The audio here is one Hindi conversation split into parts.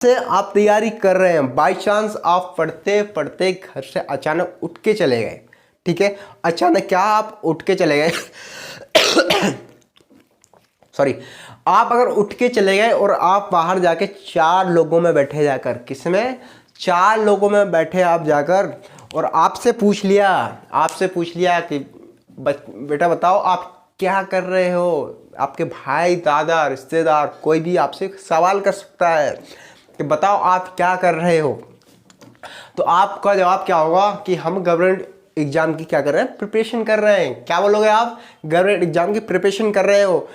से आप तैयारी कर रहे हैं, बाई चांस आप पढ़ते पढ़ते घर से अचानक उठ के चले गए, ठीक है, अचानक क्या आप उठ के चले गए सॉरी, आप अगर उठ के चले गए और आप बाहर जाके 4 लोगों में बैठे जाकर, किसमें, 4 लोगों में बैठे आप जाकर, और आपसे पूछ लिया कि बेटा बताओ आप क्या कर रहे हो। आपके भाई, दादा, रिश्तेदार कोई भी आपसे सवाल कर सकता है कि बताओ आप क्या कर रहे हो। तो आपका जवाब क्या होगा कि हम गवर्नमेंट एग्जाम की क्या कर रहे हैं, प्रिपरेशन कर रहे हैं। क्या बोलोगे आप, गवर्नमेंट एग्जाम की प्रिपरेशन कर रहे हो।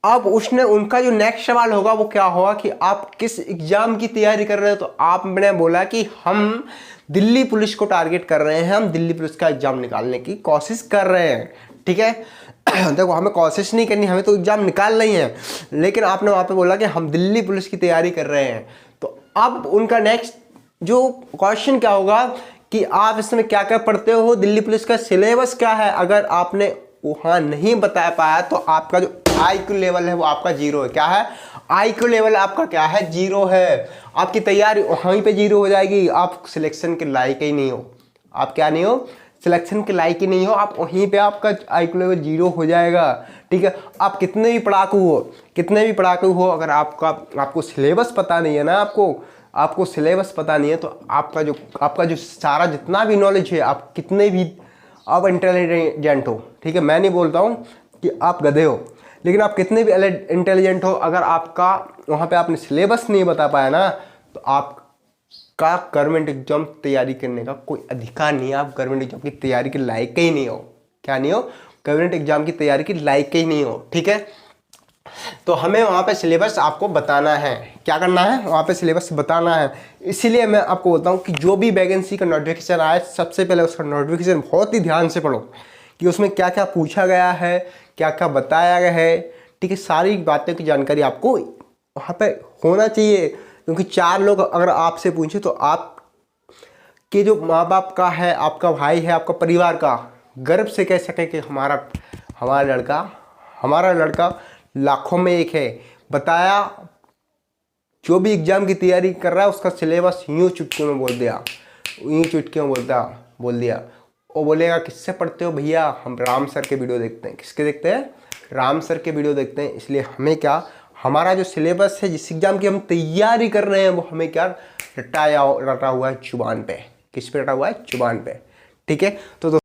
अब उनका जो नेक्स्ट सवाल होगा वो क्या होगा कि आप किस एग्जाम की तैयारी कर रहे हो। तो आपने बोला कि हम दिल्ली पुलिस को टारगेट कर रहे हैं, हम दिल्ली पुलिस का एग्जाम निकालने की कोशिश कर रहे हैं, ठीक है। देखो हमें कोशिश नहीं करनी, हमें तो एग्जाम निकालना ही है, लेकिन आपने वहां पे बोला कि हम दिल्ली पुलिस की तैयारी कर रहे हैं। तो अब उनका नेक्स्ट जो क्वेश्चन क्या होगा कि आप इसमें क्या क्या पढ़ते हो, दिल्ली पुलिस का सिलेबस क्या है। अगर आपने वहां नहीं बता पाया तो आपका जो IQ लेवल है वो आपका 0 है। क्या है, IQ लेवल आपका क्या है, 0 है। आपकी तैयारी वहीं पे 0 हो जाएगी, आप सिलेक्शन के लायक ही नहीं हो। आप क्या नहीं हो, सिलेक्शन के लायक ही नहीं हो, आप वहीं पे आपका IQ लेवल 0 हो जाएगा, ठीक है। आप कितने भी पढ़ाकू हो, अगर आपको सिलेबस पता नहीं है ना, आपको सिलेबस पता नहीं है, तो आपका जो सारा जितना भी नॉलेज है, आप कितने भी आप इंटेलिजेंट हो, ठीक है, मैं नहीं बोलता हूँ कि आप गधे हो, लेकिन आप कितने भी इंटेलिजेंट हो, अगर आपका वहाँ पे आपने सिलेबस नहीं बता पाया ना, तो आपका गवर्नमेंट एग्जाम तैयारी करने का कोई अधिकार नहीं है। आप गवर्नमेंट एग्जाम की तैयारी के लायक ही नहीं हो। क्या नहीं हो, गवर्नमेंट एग्जाम की तैयारी के लायक ही नहीं हो, ठीक है। तो हमें वहाँ पे सिलेबस आपको बताना है, क्या करना है, वहाँ पे सिलेबस बताना है। इसीलिए मैं आपको बोलता हूँ कि जो भी वैकेंसी का नोटिफिकेशन आए, सबसे पहले उसका नोटिफिकेशन बहुत ही ध्यान से पढ़ो कि उसमें क्या क्या पूछा गया है, क्या क्या बताया गया है, ठीक है। सारी बातों की जानकारी आपको वहाँ पे होना चाहिए, क्योंकि 4 लोग अगर आपसे पूछे तो आप के जो माँ बाप का है, आपका भाई है, आपका परिवार का गर्व से कह सके कि हमारा लड़का लाखों में एक है। बताया, जो भी एग्जाम की तैयारी कर रहा है उसका सिलेबस यूँ चुटकियों में बोल दिया। वो बोलेगा किससे पढ़ते हो भैया, हम राम सर के वीडियो देखते हैं। किसके देखते हैं, राम सर के वीडियो देखते हैं। इसलिए हमें क्या, हमारा जो सिलेबस है, जिस एग्जाम की हम तैयारी कर रहे हैं, वो हमें क्या रटा हुआ है जुबान पे। किस पे रटा हुआ है, जुबान पे, ठीक है। तो